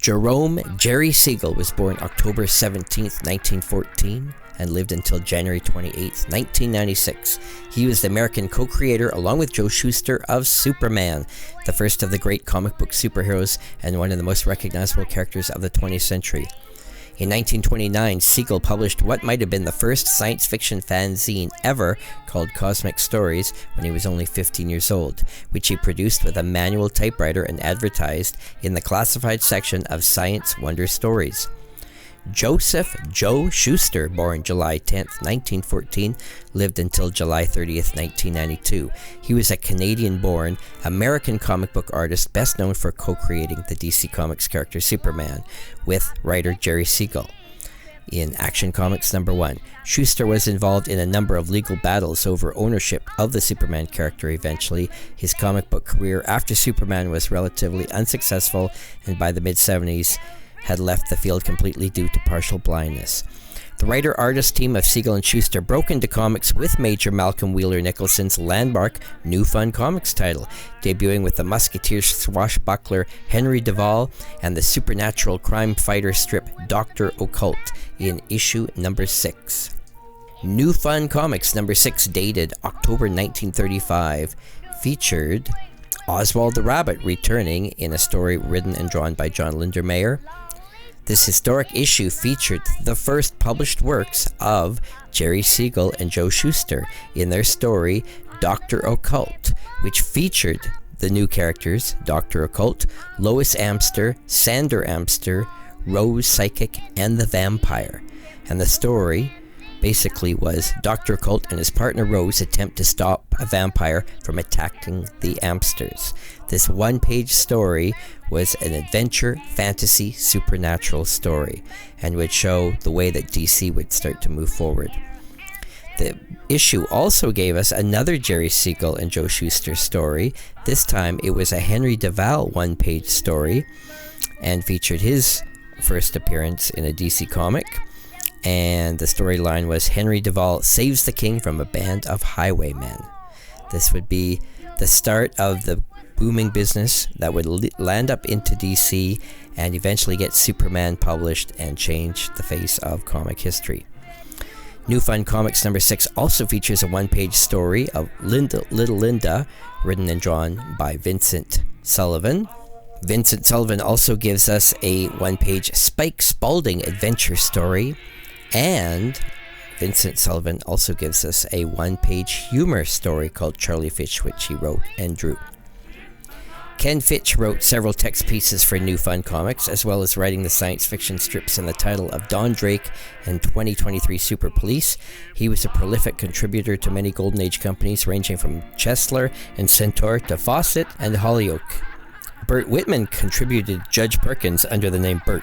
Jerome Jerry Siegel was born October 17, 1914, and lived until January 28, 1996. He was the American co-creator, along with Joe Shuster, of Superman, the first of the great comic book superheroes and one of the most recognizable characters of the 20th century. In 1929, Siegel published what might have been the first science fiction fanzine ever, called Cosmic Stories, when he was only 15 years old, which he produced with a manual typewriter and advertised in the classified section of Science Wonder Stories. Joseph Joe Shuster, born July 10, 1914, lived until July 30, 1992. He was a Canadian-born, American comic book artist best known for co-creating the DC Comics character Superman with writer Jerry Siegel. In Action Comics #1, Shuster was involved in a number of legal battles over ownership of the Superman character. Eventually, his comic book career after Superman was relatively unsuccessful, and by the mid-70s, had left the field completely due to partial blindness. The writer-artist team of Siegel and Shuster broke into comics with Major Malcolm Wheeler Nicholson's landmark New Fun Comics title, debuting with the Musketeer swashbuckler Henry Duval and the supernatural crime fighter strip Dr. Occult in issue number 6. New Fun Comics number 6, dated October 1935, featured Oswald the Rabbit returning in a story written and drawn by John Linder Mayer. This historic issue featured the first published works of Jerry Siegel and Joe Shuster in their story Dr. Occult, which featured the new characters Dr. Occult, Lois Amster, Sander Amster, Rose Psychic, and the Vampire. And the story basically was Dr. Occult and his partner Rose attempt to stop a vampire from attacking the Amsters. This one-page story was an adventure, fantasy, supernatural story, and would show the way that DC would start to move forward. The issue also gave us another Jerry Siegel and Joe Shuster story. This time it was a Henry Duval one-page story, and featured his first appearance in a DC comic. And the storyline was Henry Duval saves the king from a band of highwaymen. This would be the start of the booming business that would land up into DC and eventually get Superman published and change the face of comic history. New Fun Comics number 6 also features a one-page story of Little Linda, written and drawn by Vincent Sullivan. Vincent Sullivan also gives us a one-page Spike Spaulding adventure story. And Vincent Sullivan also gives us a one-page humor story called Charlie Fitch, which he wrote and drew. Ken Fitch wrote several text pieces for New Fun Comics, as well as writing the science fiction strips in the title of Don Drake and 2023 Super Police. He was a prolific contributor to many Golden Age companies, ranging from Chesler and Centaur to Fawcett and Hollyoak. Burt Whitman contributed Judge Perkins under the name Burt.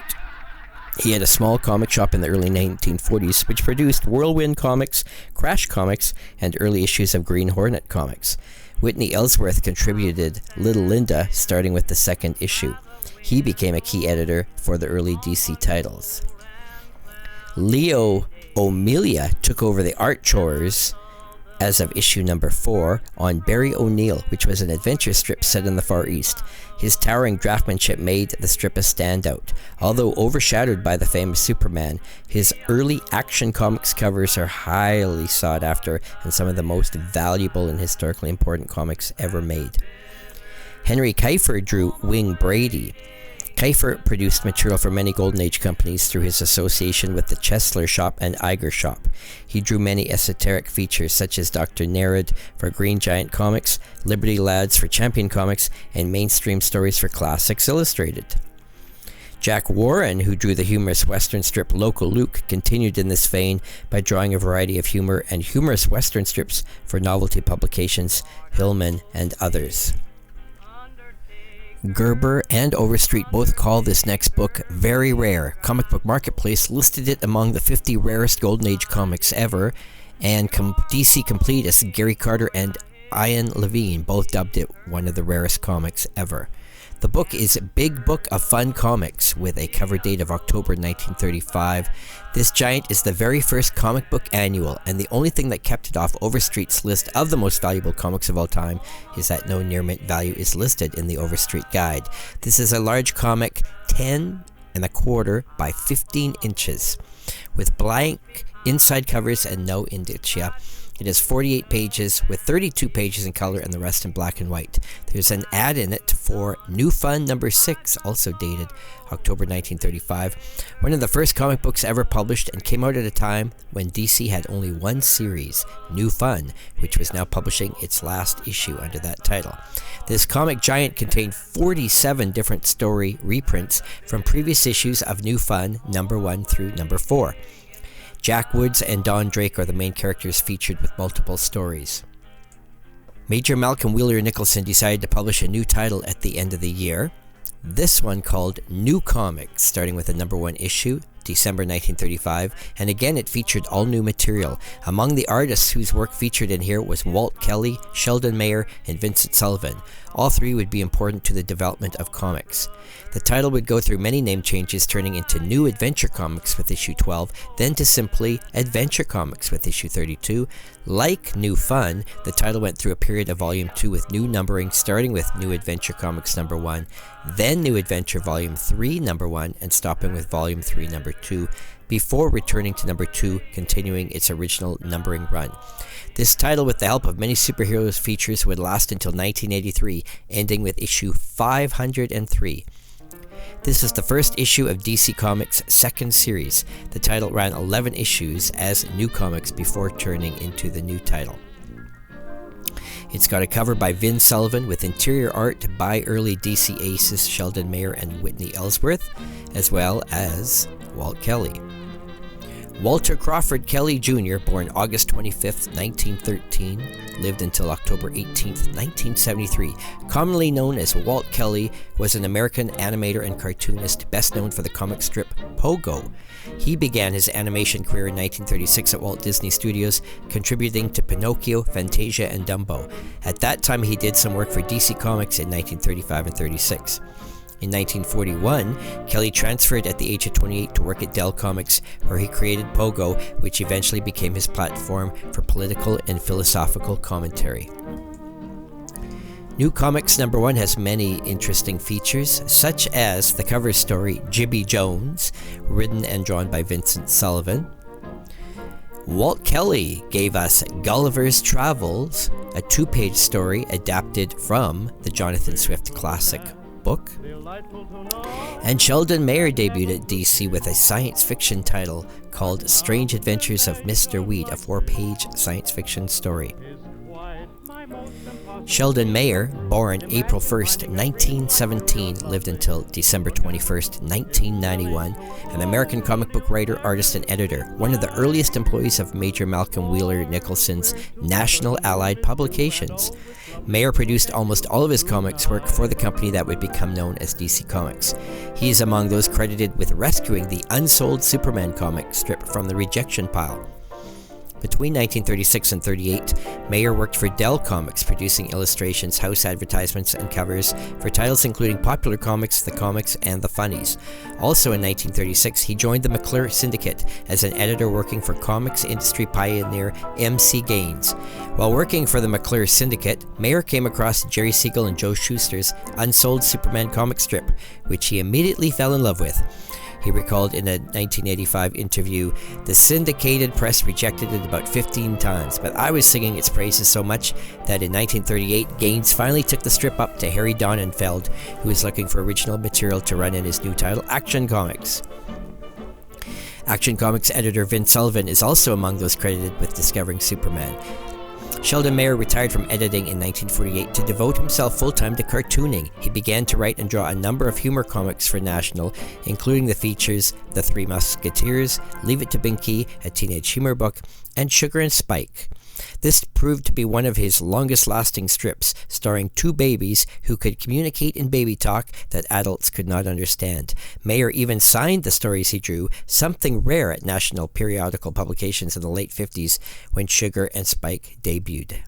He had a small comic shop in the early 1940s, which produced Whirlwind Comics, Crash Comics, and early issues of Green Hornet Comics. Whitney Ellsworth contributed Little Linda, starting with the second issue. He became a key editor for the early DC titles. Leo Omelia took over the art chores as of issue number 4 on Barry O'Neill, which was an adventure strip set in the Far East. His towering draftsmanship made the strip a standout. Although overshadowed by the famous Superman, his early Action Comics covers are highly sought after and some of the most valuable and historically important comics ever made. Henry Keifer drew Wing Brady. Keifer produced material for many Golden Age companies through his association with the Chesler Shop and Iger Shop. He drew many esoteric features such as Dr. Nereid for Green Giant Comics, Liberty Lads for Champion Comics, and mainstream stories for Classics Illustrated. Jack Warren, who drew the humorous Western strip Local Luke, continued in this vein by drawing a variety of humor and humorous Western strips for novelty publications, Hillman, and others. Gerber and Overstreet both call this next book very rare. Comic Book Marketplace listed it among the 50 rarest Golden Age comics ever, and DC completists Gary Carter and Ian Levine both dubbed it one of the rarest comics ever. The book is Big Book of Fun Comics with a cover date of October 1935. This giant is the very first comic book annual, and the only thing that kept it off Overstreet's list of the most valuable comics of all time is that no near mint value is listed in the Overstreet Guide. This is a large comic, 10 1.25 by 15 inches, with blank inside covers and no indicia. It is 48 pages with 32 pages in color and the rest in black and white. There's an ad in it for New Fun number 6, also dated October 1935, one of the first comic books ever published, and came out at a time when DC had only one series, New Fun, which was now publishing its last issue under that title. This comic giant contained 47 different story reprints from previous issues of New Fun number 1 through number 4. Jack Woods and Don Drake are the main characters featured with multiple stories. Major Malcolm Wheeler Nicholson decided to publish a new title at the end of the year. This one called New Comics, starting with a number 1 issue, December 1935, and again it featured all new material. Among the artists whose work featured in here was Walt Kelly, Sheldon Mayer, and Vincent Sullivan. All three would be important to the development of comics. The title would go through many name changes, turning into New Adventure Comics with issue 12, then to simply Adventure Comics with issue 32. Like New Fun, the title went through a period of volume 2 with new numbering, starting with New Adventure Comics number 1, then New Adventure volume 3 number 1, and stopping with volume 3 number 2, before returning to number 2, continuing its original numbering run. This title, with the help of many superheroes features, would last until 1983, ending with issue 503. This is the first issue of DC Comics' second series. The title ran 11 issues as New Comics before turning into the new title. It's got a cover by Vin Sullivan with interior art by early DC aces Sheldon Mayer and Whitney Ellsworth, as well as Walt Kelly. Walter Crawford Kelly Jr., born August 25, 1913, lived until October 18, 1973. Commonly known as Walt Kelly, was an American animator and cartoonist best known for the comic strip Pogo. He began his animation career in 1936 at Walt Disney Studios, contributing to Pinocchio, Fantasia, and Dumbo. At that time, he did some work for DC Comics in 1935 and 36. In 1941, Kelly transferred at the age of 28 to work at Dell Comics, where he created Pogo, which eventually became his platform for political and philosophical commentary. New Comics number 1 has many interesting features, such as the cover story Jibby Jones, written and drawn by Vincent Sullivan. Walt Kelly gave us Gulliver's Travels, a 2-page story adapted from the Jonathan Swift classic book. And Sheldon Mayer debuted at DC with a science fiction title called Strange Adventures of Mr. Weed, a 4-page science fiction story. Sheldon Mayer, born April 1st, 1917, lived until December 21st, 1991, an American comic book writer, artist, and editor, one of the earliest employees of Major Malcolm Wheeler Nicholson's National Allied Publications. Mayer produced almost all of his comics work for the company that would become known as DC Comics. He is among those credited with rescuing the unsold Superman comic strip from the rejection pile. Between 1936 and 38, Mayer worked for Dell Comics, producing illustrations, house advertisements, and covers for titles including Popular Comics, The Comics, and The Funnies. Also in 1936, he joined the McClure Syndicate as an editor working for comics industry pioneer MC Gaines. While working for the McClure Syndicate, Mayer came across Jerry Siegel and Joe Shuster's unsold Superman comic strip, which he immediately fell in love with. He recalled in a 1985 interview, "The syndicated press rejected it about 15 times, but I was singing its praises so much that in 1938, Gaines finally took the strip up to Harry Donenfeld, who was looking for original material to run in his new title, Action Comics." Action Comics editor Vince Sullivan is also among those credited with discovering Superman. Sheldon Mayer retired from editing in 1948 to devote himself full-time to cartooning. He began to write and draw a number of humor comics for National, including the features The Three Musketeers, Leave It to Binky, a teenage humor book, and Sugar and Spike. This proved to be one of his longest-lasting strips, starring two babies who could communicate in baby talk that adults could not understand. Mayer even signed the stories he drew, something rare at national periodical publications in the late 50s when Sugar and Spike debuted.